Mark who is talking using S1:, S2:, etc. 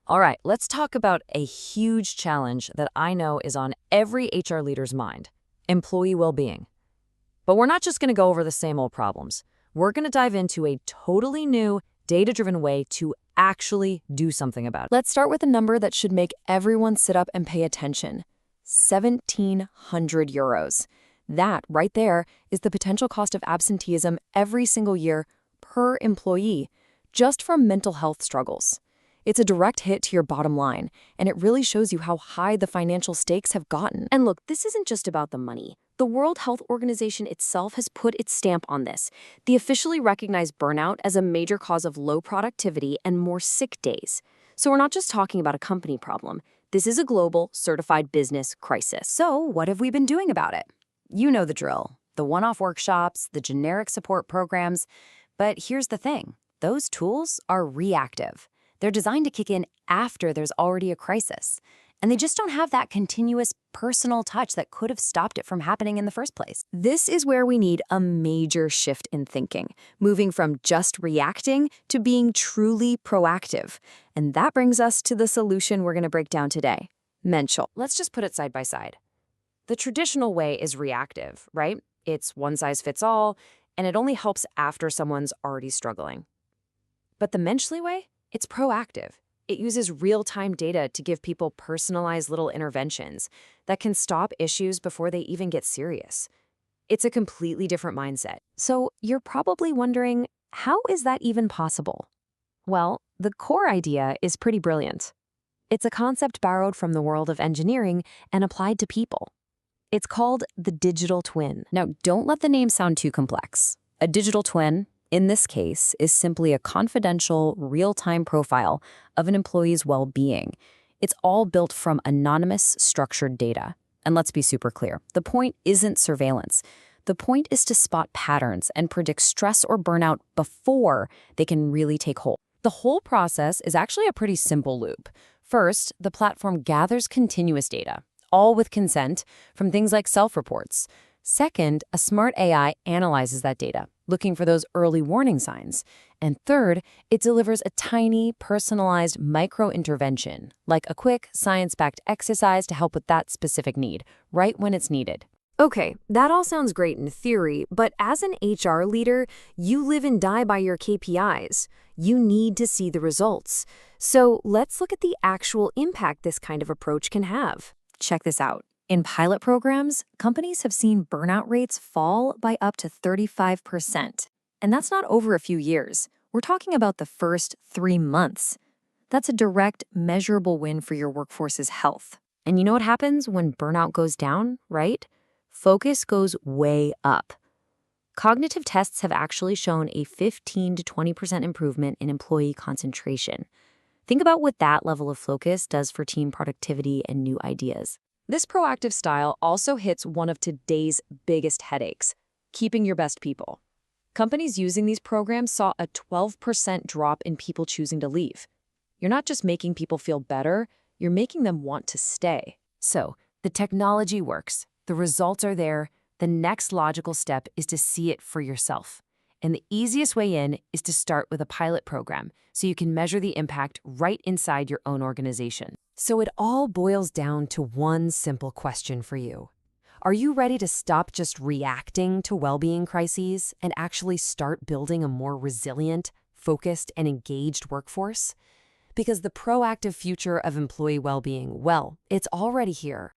S1: All right, let's talk about a huge challenge that I know is on every HR leader's mind: employee well-being. But we're not just going to go over the same old problems. We're going to dive into a totally new, data-driven way to actually do something about it.
S2: Let's start with a number that should make everyone sit up and pay attention. 1,700 euros. That, right there, is the potential cost of absenteeism every single year per employee, just from mental health struggles. It's a direct hit to your bottom line, and it really shows you how high the financial stakes have gotten.
S3: And look, this isn't just about the money. The World Health Organization itself has put its stamp on this. They officially recognize burnout as a major cause of low productivity and more sick days. So we're not just talking about a company problem. This is a global, certified business crisis.
S1: So what have we been doing about it? You know the drill: the one-off workshops, the generic support programs. But here's the thing: those tools are reactive. They're designed to kick in after there's already a crisis. And they just don't have that continuous personal touch that could have stopped it from happening in the first place.
S2: This is where we need a major shift in thinking, moving from just reacting to being truly proactive. And that brings us to the solution we're going to break down today: Mential.
S1: Let's just put it side by side. The traditional way is reactive, right? It's one size fits all, and it only helps after someone's already struggling. But the Mentially way? It's proactive. It uses real-time data to give people personalized little interventions that can stop issues before they even get serious. It's a completely different mindset.
S2: So you're probably wondering, how is that even possible? Well, the core idea is pretty brilliant. It's a concept borrowed from the world of engineering and applied to people. It's called the digital twin. Now, don't let the name sound too complex. A digital twin, in this case, is simply a confidential, real-time profile of an employee's well-being. It's all built from anonymous, structured data. And let's be super clear, the point isn't surveillance. The point is to spot patterns and predict stress or burnout before they can really take hold. The whole process is actually a pretty simple loop. First, the platform gathers continuous data, all with consent, from things like self-reports. Second, a smart AI analyzes that data, looking for those early warning signs. And third, it delivers a tiny, personalized micro-intervention, like a quick, science-backed exercise to help with that specific need, right when it's needed.
S3: Okay, that all sounds great in theory, but as an HR leader, you live and die by your KPIs. You need to see the results. So let's look at the actual impact this kind of approach can have.
S2: Check this out. In pilot programs, companies have seen burnout rates fall by up to 35%. And that's not over a few years. We're talking about the first 3 months. That's a direct, measurable win for your workforce's health. And you know what happens when burnout goes down, right? Focus goes way up. Cognitive tests have actually shown a 15 to 20% improvement in employee concentration. Think about what that level of focus does for team productivity and new ideas.
S1: This proactive style also hits one of today's biggest headaches: keeping your best people. Companies using these programs saw a 12% drop in people choosing to leave. You're not just making people feel better, you're making them want to stay. So, the technology works, the results are there. The next logical step is to see it for yourself. And the easiest way in is to start with a pilot program so you can measure the impact right inside your own organization. So it all boils down to one simple question for you. Are you ready to stop just reacting to well-being crises and actually start building a more resilient, focused, and engaged workforce? Because the proactive future of employee well-being, well, it's already here.